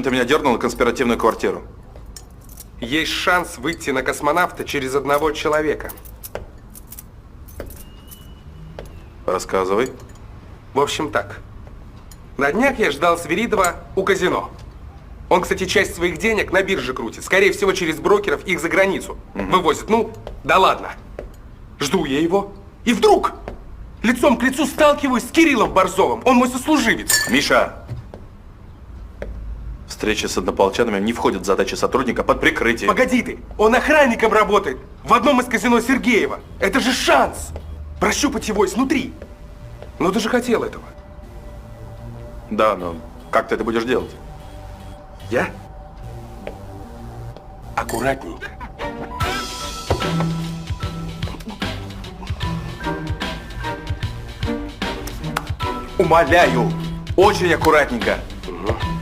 Ты меня дернул на конспиративную квартиру. Есть шанс выйти на космонавта через одного человека. Рассказывай. В общем так. На днях я ждал Свиридова у казино. Он, кстати, часть своих денег на бирже крутит. Скорее всего, через брокеров их за границу вывозит. Ну, да ладно. Жду я его. И вдруг лицом к лицу сталкиваюсь с Кириллом Борзовым. Он мой сослуживец. Миша! Встреча с однополчанами не входит в задачи сотрудника под прикрытием. Погоди ты, он охранником работает в одном из казино Сергеева. Это же шанс прощупать его изнутри. Ну ты же хотел этого. Да, но как ты это будешь делать? Я? Аккуратненько. Умоляю, очень аккуратненько. Угу.